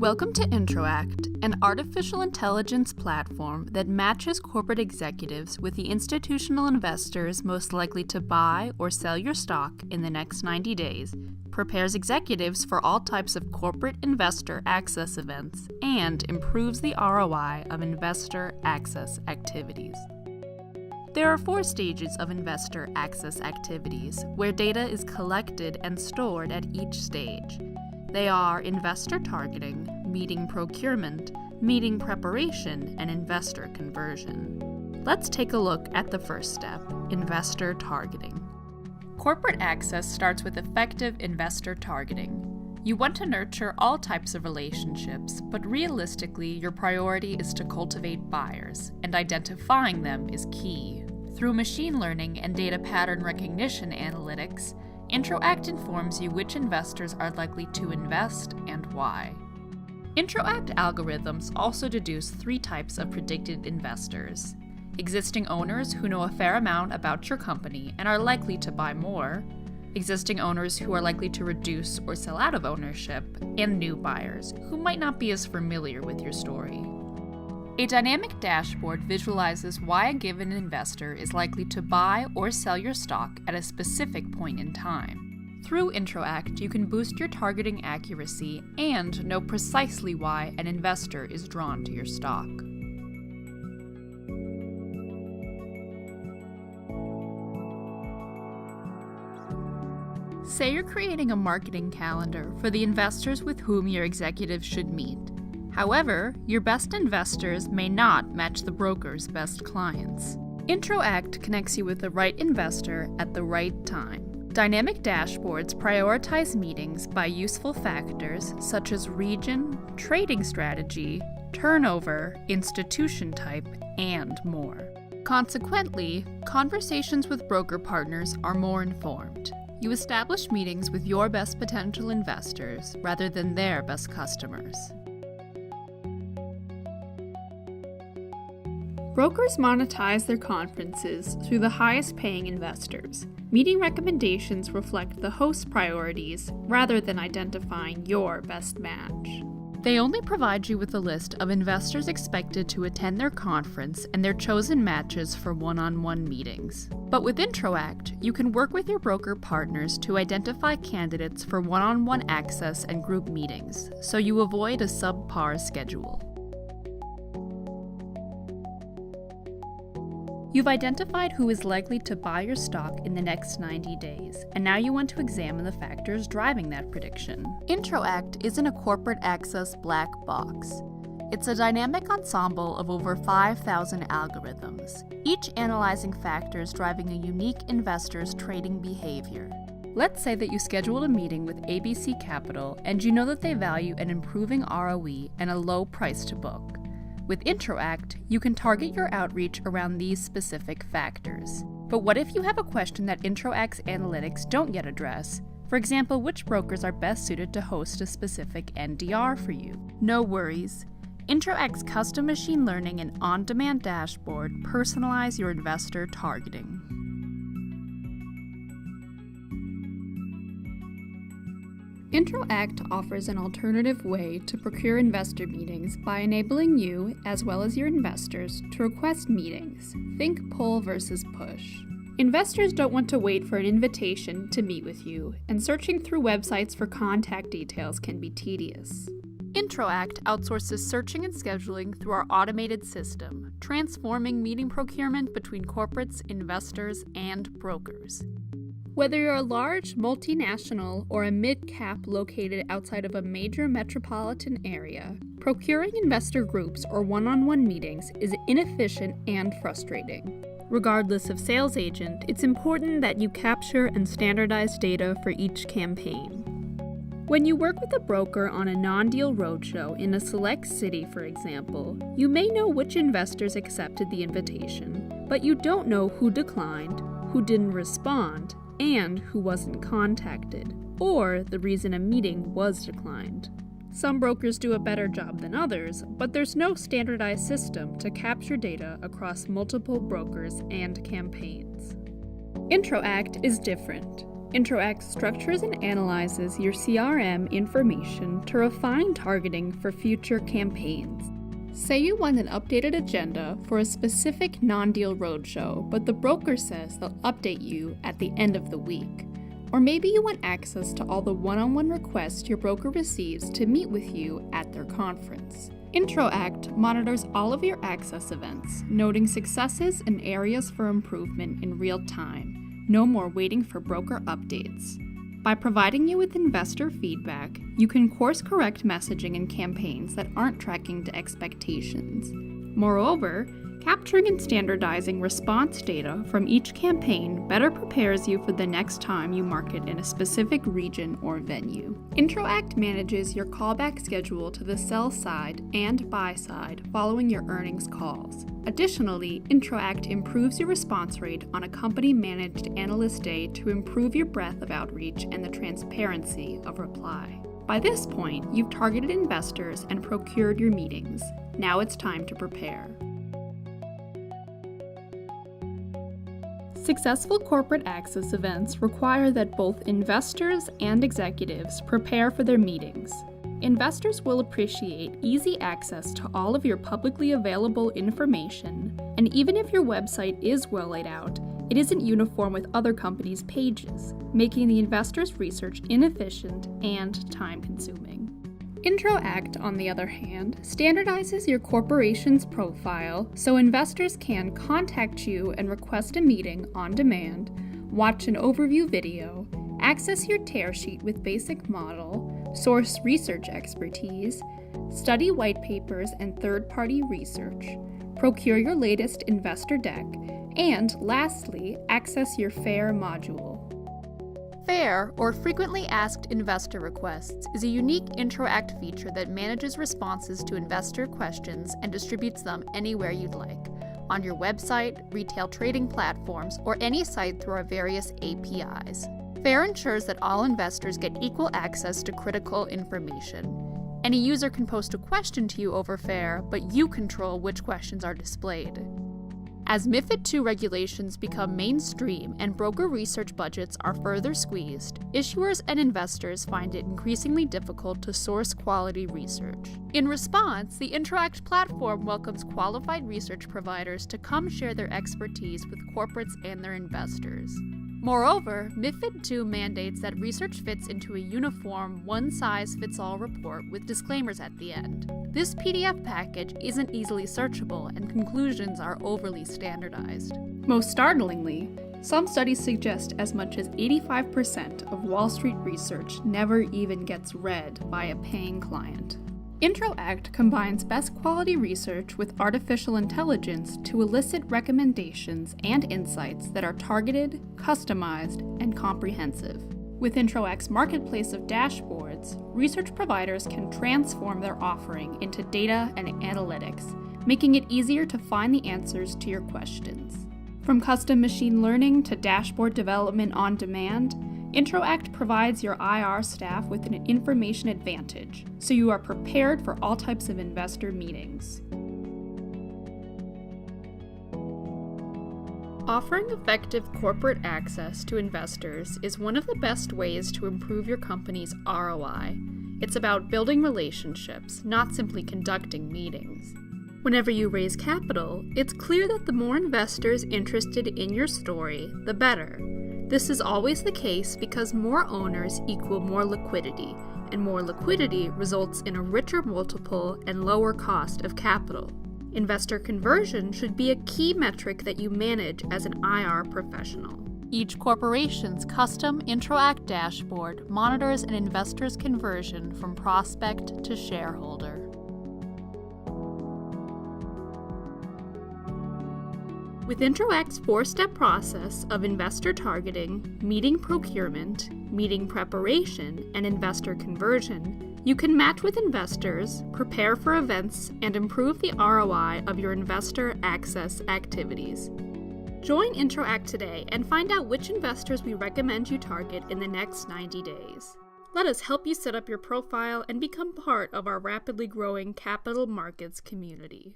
Welcome to Introact, an artificial intelligence platform that matches corporate executives with the institutional investors most likely to buy or sell your stock in the next 90 days, prepares executives for all types of corporate investor access events, and improves the ROI of investor access activities. There are 4 stages of investor access activities, where data is collected and stored at each stage. They are investor targeting, meeting procurement, meeting preparation, and investor conversion. Let's take a look at the first step, investor targeting. Corporate access starts with effective investor targeting. You want to nurture all types of relationships, but realistically, your priority is to cultivate buyers, and identifying them is key. Through machine learning and data pattern recognition analytics, Introact informs you which investors are likely to invest and why. Introact algorithms also deduce 3 types of predicted investors: existing owners who know a fair amount about your company and are likely to buy more, existing owners who are likely to reduce or sell out of ownership, and new buyers who might not be as familiar with your story. A dynamic dashboard visualizes why a given investor is likely to buy or sell your stock at a specific point in time. Through Introact, you can boost your targeting accuracy and know precisely why an investor is drawn to your stock. Say you're creating a marketing calendar for the investors with whom your executives should meet. However, your best investors may not match the broker's best clients. Introact connects you with the right investor at the right time. Dynamic dashboards prioritize meetings by useful factors such as region, trading strategy, turnover, institution type, and more. Consequently, conversations with broker partners are more informed. You establish meetings with your best potential investors rather than their best customers. Brokers monetize their conferences through the highest paying investors. Meeting recommendations reflect the host's priorities rather than identifying your best match. They only provide you with a list of investors expected to attend their conference and their chosen matches for one-on-one meetings. But with Introact, you can work with your broker partners to identify candidates for one-on-one access and group meetings, so you avoid a subpar schedule. You've identified who is likely to buy your stock in the next 90 days, and now you want to examine the factors driving that prediction. Introact isn't a corporate access black box. It's a dynamic ensemble of over 5,000 algorithms, each analyzing factors driving a unique investor's trading behavior. Let's say that you scheduled a meeting with ABC Capital and you know that they value an improving ROE and a low price to book. With Introact, you can target your outreach around these specific factors. But what if you have a question that Introact's analytics don't yet address? For example, which brokers are best suited to host a specific NDR for you? No worries. Introact's custom machine learning and on-demand dashboard personalize your investor targeting. Introact offers an alternative way to procure investor meetings by enabling you, as well as your investors, to request meetings. Think pull versus push. Investors don't want to wait for an invitation to meet with you, and searching through websites for contact details can be tedious. Introact outsources searching and scheduling through our automated system, transforming meeting procurement between corporates, investors, and brokers. Whether you're a large multinational or a mid-cap located outside of a major metropolitan area, procuring investor groups or one-on-one meetings is inefficient and frustrating. Regardless of sales agent, it's important that you capture and standardize data for each campaign. When you work with a broker on a non-deal roadshow in a select city, for example, you may know which investors accepted the invitation, but you don't know who declined, who didn't respond, and who wasn't contacted, or the reason a meeting was declined. Some brokers do a better job than others, but there's no standardized system to capture data across multiple brokers and campaigns. Introact is different. IntroAct structures and analyzes your CRM information to refine targeting for future campaigns. Say you want an updated agenda for a specific non-deal roadshow, but the broker says they'll update you at the end of the week. Or maybe you want access to all the one-on-one requests your broker receives to meet with you at their conference. IntroAct monitors all of your access events, noting successes and areas for improvement in real time. No more waiting for broker updates. By providing you with investor feedback, you can course-correct messaging and campaigns that aren't tracking to expectations. Moreover, capturing and standardizing response data from each campaign better prepares you for the next time you market in a specific region or venue. IntroAct manages your callback schedule to the sell side and buy side following your earnings calls. Additionally, IntroAct improves your response rate on a company-managed analyst day to improve your breadth of outreach and the transparency of reply. By this point, you've targeted investors and procured your meetings. Now it's time to prepare. Successful corporate access events require that both investors and executives prepare for their meetings. Investors will appreciate easy access to all of your publicly available information, and even if your website is well laid out, it isn't uniform with other companies' pages, making the investor's research inefficient and time-consuming. IntroAct, on the other hand, standardizes your corporation's profile so investors can contact you and request a meeting on demand, watch an overview video, access your tear sheet with basic model, source research expertise, study white papers and third-party research, procure your latest investor deck, and lastly, access your FAIR module. FAIR, or Frequently Asked Investor Requests, is a unique IntroAct feature that manages responses to investor questions and distributes them anywhere you'd like, on your website, retail trading platforms, or any site through our various APIs. FAIR ensures that all investors get equal access to critical information. Any user can post a question to you over FAIR, but you control which questions are displayed. As MiFID II regulations become mainstream and broker research budgets are further squeezed, issuers and investors find it increasingly difficult to source quality research. In response, the IntroAct platform welcomes qualified research providers to come share their expertise with corporates and their investors. Moreover, MiFID II mandates that research fits into a uniform, one-size-fits-all report with disclaimers at the end. This PDF package isn't easily searchable, and conclusions are overly standardized. Most startlingly, some studies suggest as much as 85% of Wall Street research never even gets read by a paying client. IntroAct combines best quality research with artificial intelligence to elicit recommendations and insights that are targeted, customized, and comprehensive. With IntroAct's marketplace of dashboards, research providers can transform their offering into data and analytics, making it easier to find the answers to your questions. From custom machine learning to dashboard development on demand, IntroAct provides your IR staff with an information advantage, so you are prepared for all types of investor meetings. Offering effective corporate access to investors is one of the best ways to improve your company's ROI. It's about building relationships, not simply conducting meetings. Whenever you raise capital, it's clear that the more investors interested in your story, the better. This is always the case because more owners equal more liquidity, and more liquidity results in a richer multiple and lower cost of capital. Investor conversion should be a key metric that you manage as an IR professional. Each corporation's custom IntroAct dashboard monitors an investor's conversion from prospect to shareholder. With IntroAct's 4-step process of investor targeting, meeting procurement, meeting preparation, and investor conversion, you can match with investors, prepare for events, and improve the ROI of your investor access activities. Join IntroAct today and find out which investors we recommend you target in the next 90 days. Let us help you set up your profile and become part of our rapidly growing capital markets community.